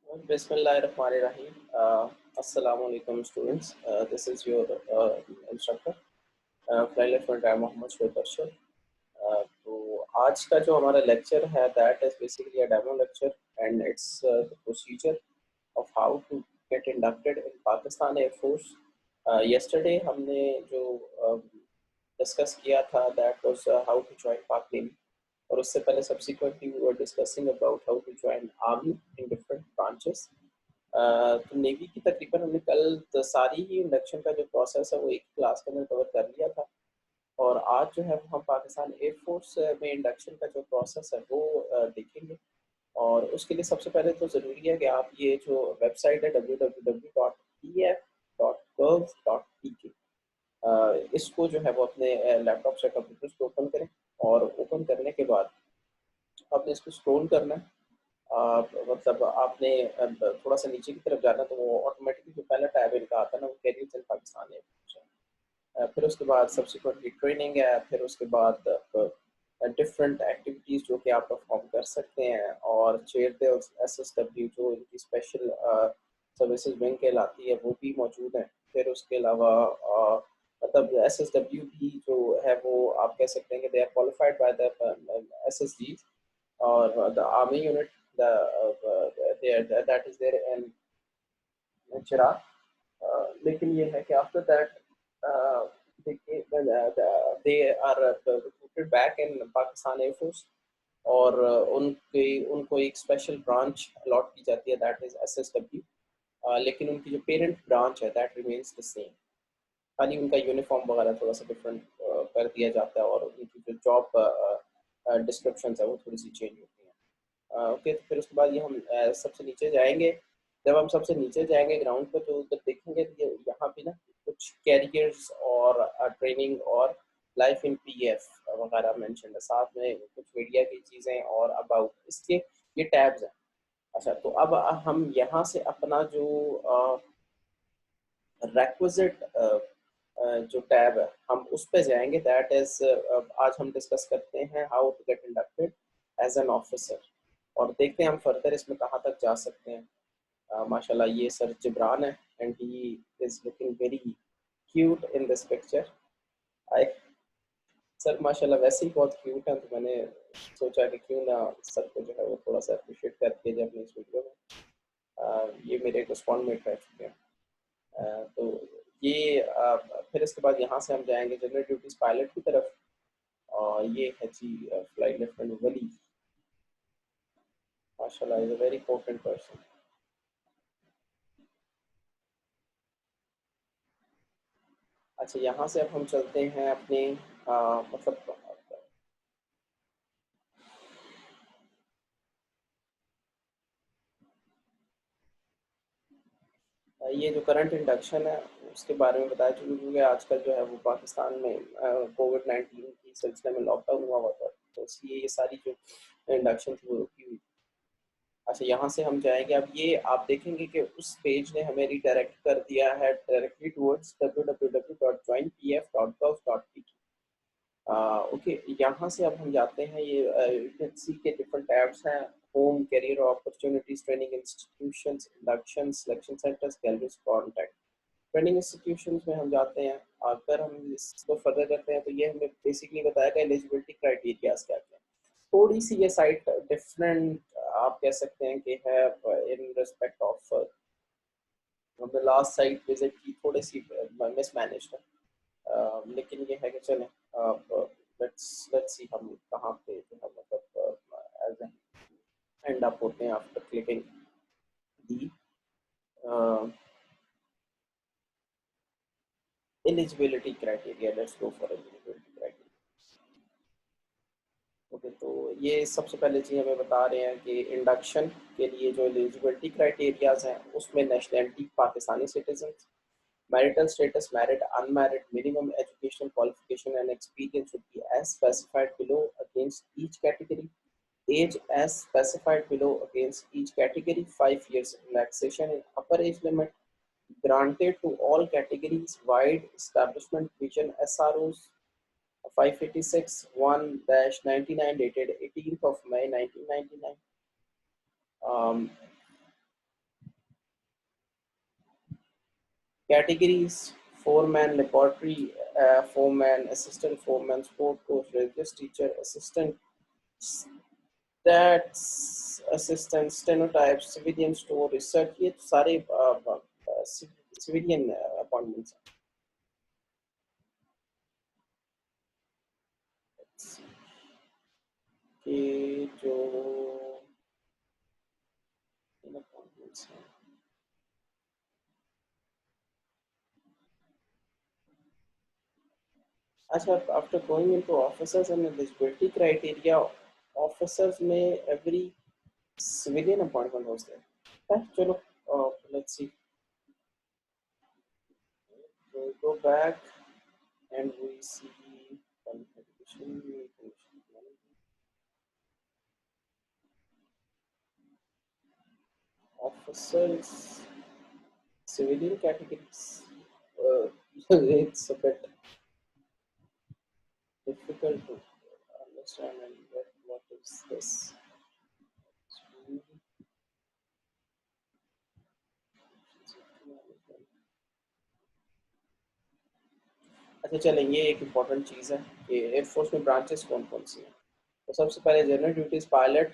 Bismillahirrahmanirrahim. Assalamu alaikum students. This is your instructor, flight lieutenant Mohammad Shoaib Arshad. तो आज का जो हमारा लेक्चर है that is basically a demo lecture and it's the procedure of how to get inducted in Pakistan Air Force. Yesterday हमने जो discuss किया था that was how to join Pak Navy. और उससे पहले subsequently we were discussing about how to join army in different branches. तो navy की तकरीबन हमने कल सारी ही इंडक्शन का जो प्रोसेस है वो एक क्लास के अंदर कवर कर लिया था और आज जो है हम पाकिस्तान एयरफोर्स में इंडक्शन का जो प्रोसेस है वो देखेंगे और उसके लिए सबसे पहले तो ज़रूरी है कि आप ये जो वेबसाइट है www.paf.gov.pk इसको जो है वो अपने लैपटॉप से कंप्यूटर से ओपन करें और ओपन करने के बाद आपने इसको स्क्रॉल करना है। मतलब आपने थोड़ा सा नीचे की तरफ जाना तो वो ऑटोमेटिकली जो पहला टैब इनका आता है ना वो कैरियर्स इन पाकिस्तान है। फिर उसके बाद सब्सिक्वेंटली ट्रेनिंग है, फिर उसके बाद डिफरेंट एक्टिविटीज़ जो कि आप परफॉर्म कर सकते हैं और चेयर ISSB जो इनकी स्पेशल सर्विसेज विंग कहलाती है वो भी मौजूद है। फिर उसके अलावा मतलब ISSB भी जो है वो आप कह सकते हैं कि they are qualified by the SSG और the army unit that is there in Chirag. लेकिन ये है कि after that they are recruited back in Pakistan Air Force और उनको एक स्पेशल ब्रांच अलॉट की जाती है that is ISSB. लेकिन उनकी जो पेरेंट ब्रांच है that remains the same. खाली उनका यूनिफॉर्म वगैरह थोड़ा सा डिफरेंट कर दिया जाता है और उनकी जो जॉब डिस्क्रिप्शन है वो थोड़ी सी चेंज होती है। ओके, तो फिर उसके बाद ये हम सबसे नीचे जाएंगे। जब हम सबसे नीचे जाएंगे ग्राउंड पर तो उधर देखेंगे यहाँ पे ना कुछ कैरियर्स और ट्रेनिंग और लाइफ इन PF वगैरह मेंशन है, साथ में कुछ मीडिया की चीज़ें और अबाउट इसके ये टैब्स हैं। अच्छा, तो अब हम यहाँ से अपना जो requisite जो टैब है हम उस पे जाएंगे दैट इज आज हम डिस्कस करते हैं how to get inducted as an officer और देखते हैं हम फर्दर इसमें कहाँ तक जा सकते हैं। माशाल्लाह ये सर जिब्रान है and he is looking very cute in this picture. I sir माशाल्लाह वैसे ही बहुत क्यूट हैं तो मैंने सोचा कि क्यों ना सर को जो है वो थोड़ा सा अप्रिशिएट करके जब अपनी इस वीडियो में ये मेरे एक रिस्पॉन्ड में रह चुके हैं। तो ये फिर इसके बाद यहाँ से हम जाएंगे जनरल ड्यूटीज पायलट की तरफ और ये है जी फ्लाइट लेफ्टिनेंट वली, माशाल्लाह is a very important person. अच्छा, यहाँ से अब हम चलते हैं अपने मतलब ये जो करंट इंडक्शन है उसके बारे में बताया क्योंकि आजकल जो है वो पाकिस्तान में कोविड-19 की सिलसिले में लॉकडाउन हुआ था तो इसलिए ये सारी जो इंडक्शन थी वो रुकी हुई। अच्छा, यहाँ से हम जाएंगे। अब ये आप देखेंगे कि उस पेज ने हमें रिडायरेक्ट कर दिया है डायरेक्टली टुवर्ड्स www.joinpf.gov.pk। ओके, यहाँ से अब हम जाते हैं ये यू कैन सी के डिफरेंट टैब्स हैं, home, career opportunities, training institutions, induction, selection centres, galleries, contact. Training institutions में हम जाते हैं। अगर हम इसको फर्दर करते हैं तो ये हमें बेसिकली बताएगा एलिजिबिलिटी क्राइटेरियाज क्या क्या। थोड़ी सी ये साइट डिफरेंट आप कह सकते हैं कि है इन रिस्पेक्ट ऑफ हमने लास्ट साइट विजिट की, थोड़ी सी मिसमैनेज्ड है, लेकिन ये है कि चलें लेट्स सी हम कहाँ पे जो है मतलब एज एंड अप होते हैं after clicking the eligibility criteria. Let's go for eligibility criteria. Okay, तो ये सबसे पहले चीज़ हमें बता रहे हैं कि इंडक्शन के लिए जो एलिजिबिलिटी क्राइटेरियाज हैं उसमें nationality Pakistani citizen, marital status married, unmarried, minimum educational qualification and experience should be as specified below against each category, age as specified below against each category, 5 years relaxation in upper age limit granted to all categories, wide establishment vision SROs 586 1-99 dated 18th of May 1999. Categories: foreman laboratory, foreman assistant, foreman sport coach, religious teacher, assistant, stats assistant, stenotype, civilian store, research. ये तो सारे civilian appointments कि जो appointments हैं. अच्छा, after going into officers and eligibility criteria, officers में every civilian appointment was there. चलो, let's see. We'll go back and we see qualification, officers, civilian categories. It's a bit difficult to understand and get what is this. अच्छा चलें, ये एक important चीज़ है कि air force में branches कौन कौन सी हैं. तो सबसे पहले जनरल ड्यूटीज़ पायलट,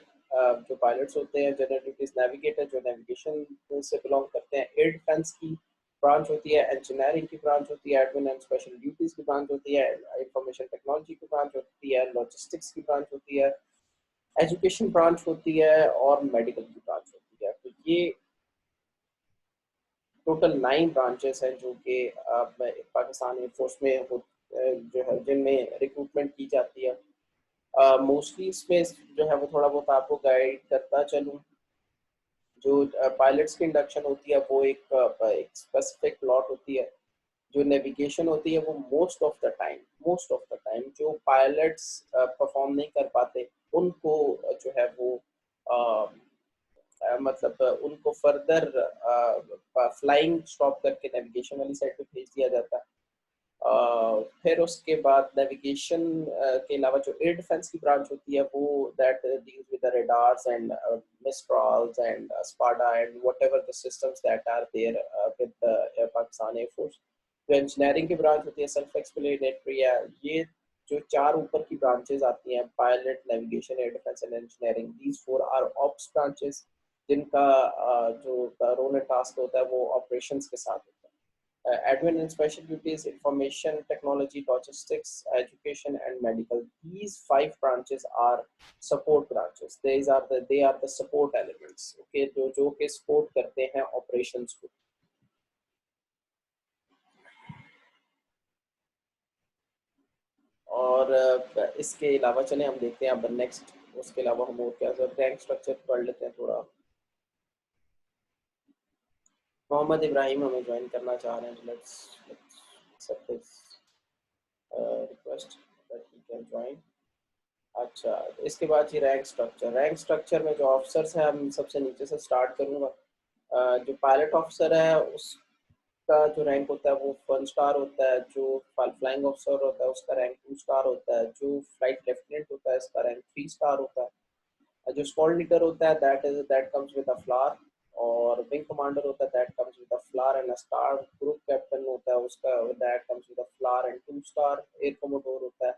जो पायलट्स होते हैं. जनरल ड्यूटीज़ नेविगेटर, जो नेविगेशन से बिलोंग करते हैं. एयर डिफेंस की ब्रांच होती है. इंजीनियरिंग की ब्रांच होती है. एडमिन एंड स्पेशल ड्यूटीज़ की ब्रांच होती है. इंफॉर्मेशन टेक्नोलॉजी की ब्रांच होती है. लॉजिस्टिक्स की ब्रांच होती है. एजुकेशन ब्रांच होती है और मेडिकल की ब्रांच होती है. तो ये टोटल 9 ब्रांचेस हैं जो कि पाकिस्तान एयरफोर्स में जो है जिनमें रिक्रूटमेंट की जाती है. मोस्टली इसमें जो है वो थोड़ा बहुत आपको गाइड करता चलूँ. जो पायलट्स की इंडक्शन होती है वो एक स्पेसिफिक प्लॉट होती है. जो नेविगेशन होती है वो मोस्ट ऑफ द टाइम जो पायलट्स परफॉर्म नहीं कर पाते उनको जो है वो मतलब उनको फर्दर फ्लाइंग स्टॉप करके नेविगेशन वाली साइड पे भेज दिया जाता है. फिर उसके बाद नेविगेशन के अलावा जो एयर डिफेंस की ब्रांच होती है वो that deals with the radars and Mistrals and Spada and whatever the systems that are there with the Pakistan air force. जो इंजीनियरिंग की ब्रांच होती है सेल्फ एक्सप्लेनेटरी है. ये जो 4 ऊपर की ब्रांचेस आती हैं pilot, navigation, air defence and engineering, these 4 are ops branches जिनका जो रोल एंड टास्क होता है वो ऑपरेशंस के साथ होता है. Admin and special duties, information technology, logistics, education, and medical. These 5 branches are support branches. They are the support elements. Okay, जो के support करते हैं operations को. और इसके अलावा चलें हम देखते हैं अब नेक्स्ट. उसके अलावा हम और क्या रैंक स्ट्रक्चर पढ़ लेते हैं थोड़ा. मोहम्मद इब्राहिम हमें ज्वाइन करना चाह रहे हैं. Let's accept his request that he can join. अच्छा, इसके बाद ही रैंक स्ट्रक्चर में जो ऑफिसर्स हैं हम सबसे नीचे से स्टार्ट करूँगा. जो पायलट ऑफिसर है उसका जो रैंक होता है वो 1 स्टार होता है. जो फ्लाइंग ऑफिसर होता है उसका रैंक 2 स्टार होता है. जो फ्लाइट लेफ्टिनेंट होता है इसका रैंक 3 स्टार होता है. जो स्क्वाड लीडर होता है that comes with a flower. और विंग कमांडर होता है that comes with a flower and a star. Group captain होता है उसका that comes with a flower and 2 star. Air commodore होता है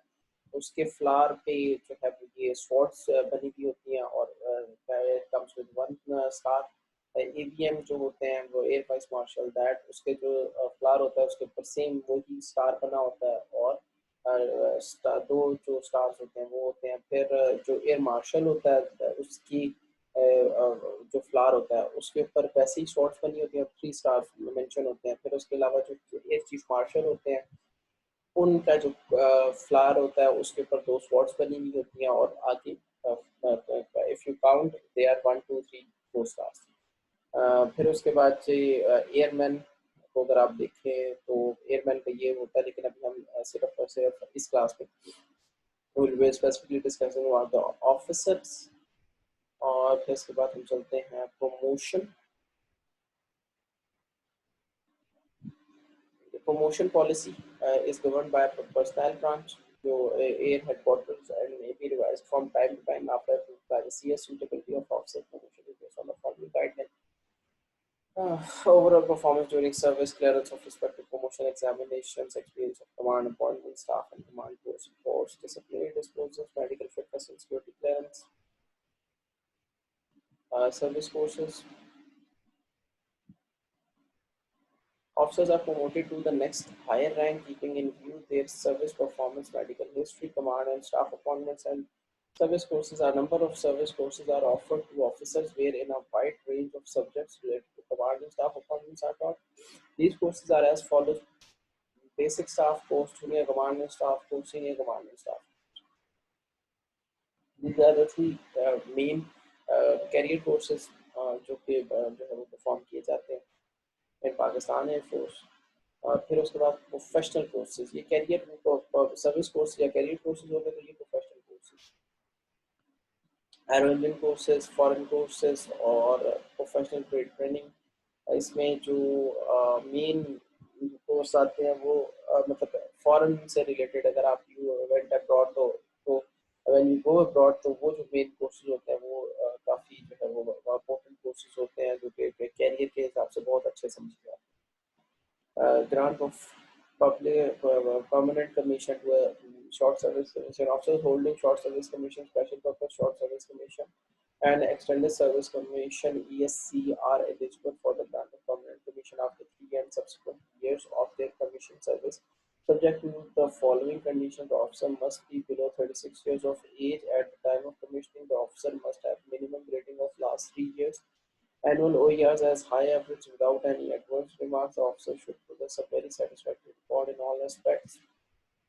उसके फ्लावर पे जो है ये स्वॉर्ड्स बनी हुई होती हैं और कम्स विद 1 स्टार. एवीएम जो होते हैं वो एयर वाइस मार्शल दैट उसके जो फ्लावर होता है उसके ऊपर सेम वही स्टार बना होता है. और दो जो स्टार्स होते हैं वो होते हैं. फिर जो एयर मार्शल होता है उसकी जो फ्लावर होता है उसके ऊपर वैसे ही शॉर्ट्स बनी होती हैं. 3 स्टार मेंशन होते हैं. फिर उसके अलावा जो एयर चीफ मार्शल होते हैं उनका जो फ्लावर होता है उसके ऊपर 2 स्वॉर्ड्स बनी हुई होती हैं. और आगे if you count they are 1 2 3 4 stars. फिर उसके बाद से एयरमैन को अगर आप देखें तो एयरमैन का ये होता है. लेकिन अभी हम सिर्फ और सिर्फ इस क्लास में will specifically discussing about the officers. और फिर इसके बाद हम चलते हैं promotion. Promotion policy is governed by a personnel branch. So, air headquarters and may be revised from time to time after approved by the CS. Suitability of officer promotion is based on the following guidelines. Overall performance during service, clearance of respective promotion examinations, experience of command appointment staff and command post reports, disciplinary disclosures, medical fitness and security clearance, service courses. Officers are promoted to the next higher rank, keeping in view their service performance, medical history, command and staff appointments, and service courses. A number of service courses are offered to officers wherein a wide range of subjects related to command and staff appointments are taught. These courses are as follows: basic staff course, junior command and staff course, senior command and staff. These are the three main career courses जो कि जो है वो perform किए जाते हैं इन Pakistan air force. और फिर उसके बाद प्रोफेशनल कोर्सेज, ये कैरियर सर्विस कोर्स या कैरियर कोर्सेज हो गए, तो ये professional courses, arrow engine courses, foreign courses और प्रोफेशनल ट्रेनिंग। इसमें जो मेन कोर्स आते हैं वो मतलब फॉरेन से रिलेटेड, अगर आप यू वेंट अब्रॉड तो व्हेन यू गो अब्रॉड तो वो जो मेन कोर्सेज होते हैं वो काफ़ी जो है वो इम्पोर्टेंट कोर्सेज होते हैं जो कि कैरियर के हिसाब से बहुत अच्छे समझे जाते हैं। Grant of public permanent commission to a short service commission, officers holding short service commission, special purpose short service commission, and extended service commission (ESC) are eligible for the grant of permanent commission after 3 and subsequent years of their commission service. Subject to the following conditions: the officer must be below 36 years of age at the time of commissioning. The officer must have minimum rating of last 3 years. Annual OERs as high average without any adverse remarks. The officer should possess a very satisfactory record in all aspects.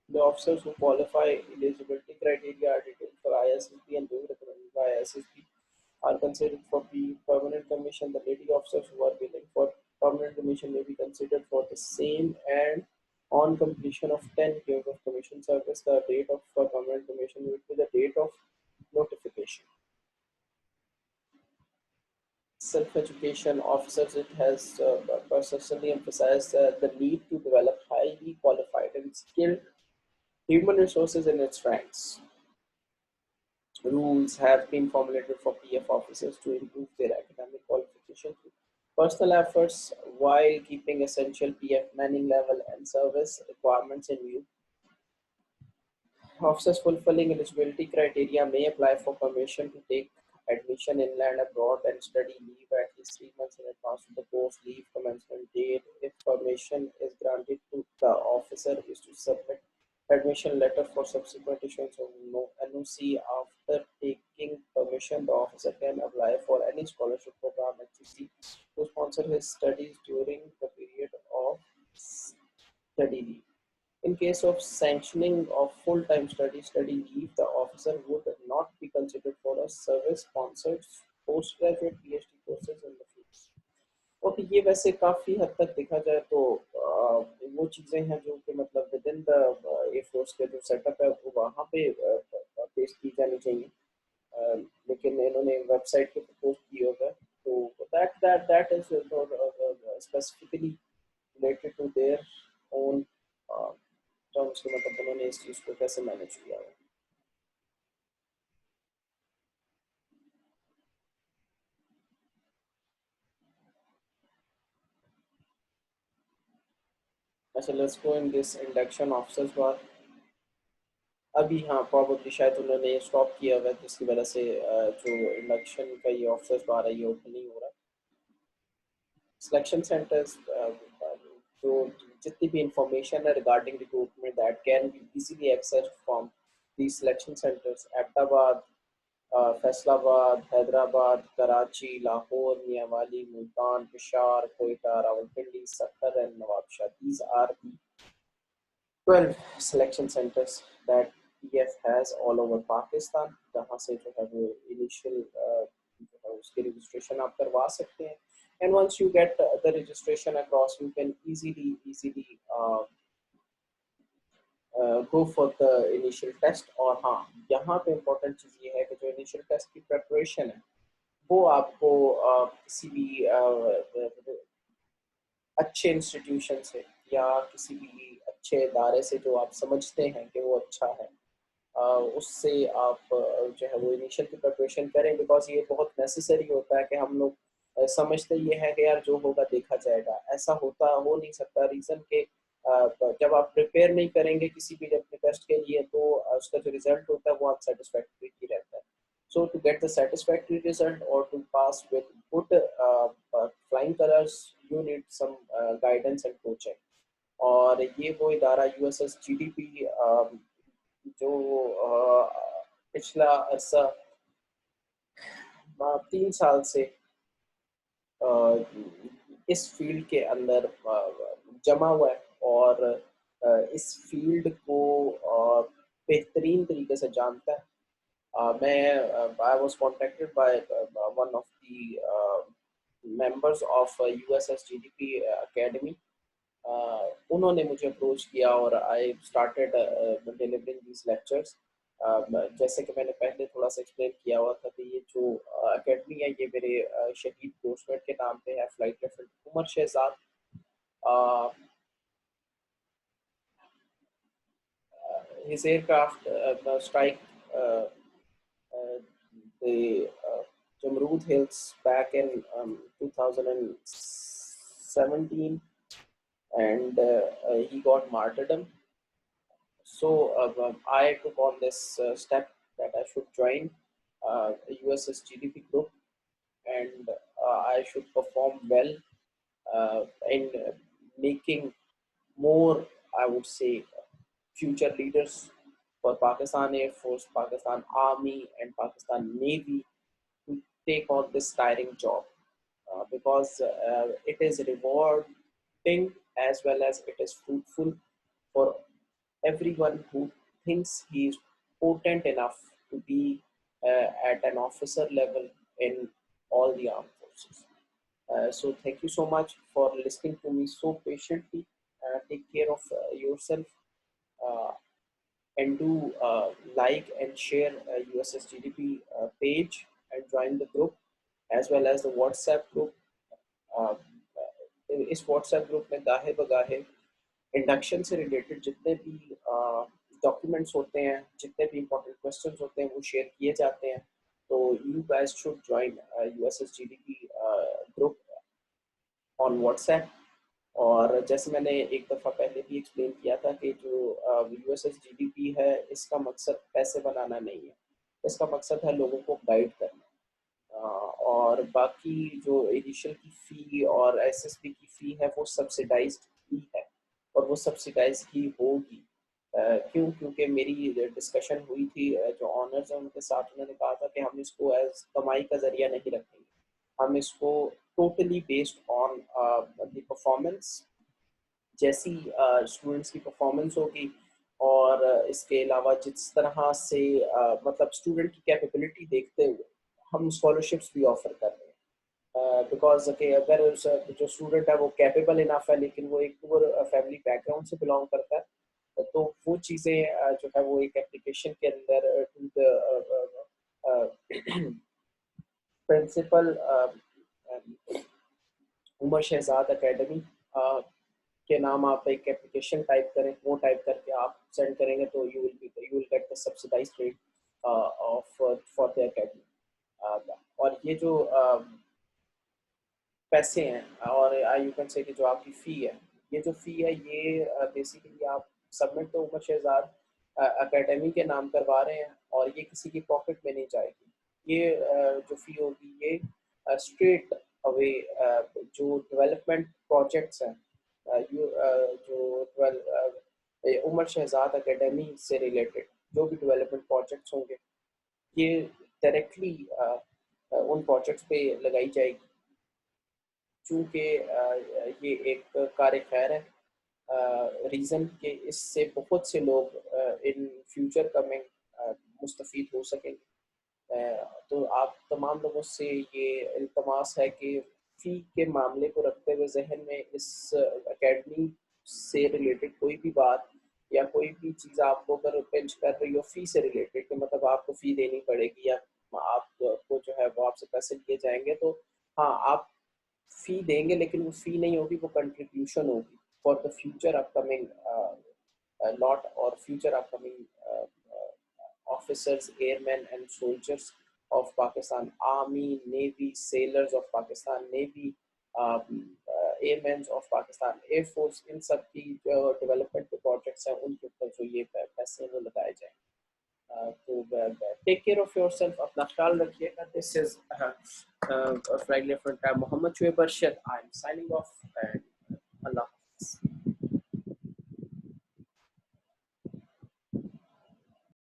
The officers who qualify eligibility criteria are detailed for ISSB and being recommended by ISSB are considered for permanent commission. The lady officers who are willing for permanent commission may be considered for the same, and on completion of 10 years of commission service, the date of permanent commission will be the date of notification. Self-education officers, it has persistently emphasized the need to develop highly qualified and skilled human resources in its ranks. Rules have been formulated for PF officers to improve their academic qualification through personal efforts while keeping essential PF manning level and service requirements in view. Officers fulfilling eligibility criteria may apply for permission to take admission inland, abroad, and study leave at least 3 months in advance of the course leave commencement date. If permission is granted to the officer is to submit admission letter for subsequent issuance of NOC. After taking permission, the officer can apply for any scholarship program HCC to sponsor his studies during the period of study leave. In case of sanctioning of full-time study leave, the officer would not be considered for a service-sponsored postgraduate PhD courses in the field. और ये वैसे काफ़ी हद तक देखा जाए तो वो चीज़ें हैं जो कि मतलब विद इन द एयरफोर्स के जो सेटअप है वो वहाँ पे पेश की जानी चाहिए, लेकिन इन्होंने वेबसाइट पे प्रपोज किया होगा, तो that is specifically related to their own terms के मतलब उन्होंने इस चीज़ को कैसे मैनेज किया है। अच्छा, let's go in this induction officers bar. अभी हाँ प्रॉब्लली शायद उन्होंने ये स्टॉप किया हुआ है, जिसकी वजह से जो इंडक्शन का ये ऑफिसर्स बार है ये ओपन नहीं हो रहा। सिलेक्शन सेंटर्स, जो जितनी भी इंफॉर्मेशन है regarding recruitment that can be easily accessed from the selection centres: Ahmedabad, Faisalabad, Hyderabad, Karachi, Lahore, Mianwali, Multan, Peshawar, Quetta, Rawalpindi, Sukkur and Nawabshah. These are the 12 selection centers that PF has all over Pakistan, जहाँ से जो है वो इनिशियल उसकी रजिस्ट्रेशन आप करवा सकते हैं. And once you get the registration across, you can easily go for the initial test. और हाँ, यहाँ पे इम्पोर्टेंट चीज़ ये है कि जो इनिशियल टेस्ट की प्रेपरेशन है वो आपको किसी भी अच्छे इंस्टीट्यूशन से या किसी भी अच्छे इदारे से जो आप समझते हैं कि वो अच्छा है, उससे आप जो है वो इनिशियल की प्रिपरेशन करें, बिकॉज ये बहुत नेसेसरी होता है कि हम लोग समझते ये है कि यार जो होगा देखा जाएगा। ऐसा होता हो नहीं सकता। रीज़न के जब आप प्रिपेयर नहीं करेंगे किसी भी अपने टेस्ट के लिए तो उसका जो रिजल्ट होता है वो अनसेटिस्फैक्टरी ही रहता है। So to get the satisfactory result or to pass with good flying colors, you need some guidance and coaching. और ये वो इदारा USSGDP जो पिछला अरसा 3 साल से अ, इस फील्ड के अंदर जमा हुआ है और इस फील्ड को बेहतरीन तरीके से जानता है। मैं I was contacted by one of the members of USSGDP Academy. उन्होंने मुझे अप्रोच किया और I started delivering these lectures. जैसे कि मैंने पहले थोड़ा सा एक्सप्लेन किया हुआ था कि ये जो एकेडमी है ये मेरे शहीद दोस्तमेट के नाम पे है, flight lieutenant Umar Shahzad. His aircraft strike the Jamrood Hills back in 2017, and he got martyrdom. So I took on this step that I should join USSGDP group, and I should perform well in making more, I would say, future leaders for Pakistan Air Force, Pakistan Army, and Pakistan Navy to take on this tiring job because it is rewarding as well as it is fruitful for everyone who thinks he is potent enough to be at an officer level in all the armed forces. So thank you so much for listening to me so patiently. Take care of yourself uh, and do like and share USSGDP page and join the group as well as the WhatsApp group. Uh, इस WhatsApp group में गाहे बगाहे induction से related जितने भी documents होते हैं, जितने भी इंपॉर्टेंट क्वेश्चंस होते हैं वो शेयर किए जाते हैं। तो you guys should join USSGDP group on WhatsApp। और जैसे मैंने एक दफ़ा पहले भी एक्सप्लेन किया था कि जो USSGDP है इसका मकसद पैसे बनाना नहीं है, इसका मकसद है लोगों को गाइड करना। और बाकी जो इनिशियल की फ़ी और ISSB की फ़ी है वो सब्सिडाइज्ड ही है और वो सब्सिडाइज ही होगी। क्यों? क्योंकि मेरी डिस्कशन हुई थी जो ऑनर्स हैं उनके साथ, उन्होंने कहा था कि हम इसको एज कमाई का ज़रिया नहीं रखेंगे, हम इसको totally based on the performance. जैसी स्टूडेंट्स की परफॉर्मेंस होगी और इसके अलावा जिस तरह से मतलब स्टूडेंट की कैपेबिलिटी देखते हुए हम स्कॉलरशिप्स भी ऑफर कर रहे हैं। बिकॉज अगर जो स्टूडेंट है वो कैपेबल इनफ है लेकिन वो एक पुअर फैमिली बैकग्राउंड से बिलोंग करता है, तो वो चीज़ें जो है वो एक एप्लीकेशन के अंदर to the principal Umar Shahzad academy के नाम आप एक एप्लीकेशन टाइप करें, वो टाइप करके आप सेंड करेंगे तो you will get the subsidised rate of for the academy. और ये जो पैसे हैं और यू कैन से कि जो आपकी फ़ी है, ये जो फ़ी है ये बेसिकली आप सबमिट तो उमर शहजाद एकेडमी के नाम करवा रहे हैं और ये किसी की पॉकेट में नहीं जाएगी। ये जो फ़ी होगी ये स्ट्रेट अवे जो डेवलपमेंट प्रोजेक्ट्स हैं जो उमर शहजाद एकेडमी से रिलेटेड जो भी डेवलपमेंट प्रोजेक्ट्स होंगे ये डायरेक्टली उन प्रोजेक्ट्स पे लगाई जाएगी। चूँकि ये एक कार्य खैर है, रीज़न कि इससे बहुत से लोग इन फ्यूचर कमिंग मुस्तफ़ीद हो सकेंगे। तो आप तमाम लोगों से ये इल्तमास है कि फ़ी के मामले को रखते हुए जहन में इस एकेडमी से रिलेटेड कोई भी बात या कोई भी चीज़ आपको अगर पिंच कर रही हो फ़ी से रिलेटेड कि मतलब आपको फ़ी देनी पड़ेगी या आपको जो है वो आपसे पैसे लिए जाएंगे, तो हाँ आप फ़ी देंगे लेकिन वो फ़ी नहीं होगी, वो कंट्रीब्यूशन होगी for the future upcoming lot और future upcoming officers, airmen and soldiers of Pakistan, Army, Navy, sailors of Pakistan, Navy, airmen of Pakistan, air force, इन सब की जो डेवलपमेंट के प्रोजेक्ट्स हैं उनके ऊपर जो ये पैसे हैं वो लगाए जाएंगे। तो take care of yourself, अपना ख्याल रखिएगा। This is flight lieutenant Mohammad Shoaib Arshad, I am signing off and Allah.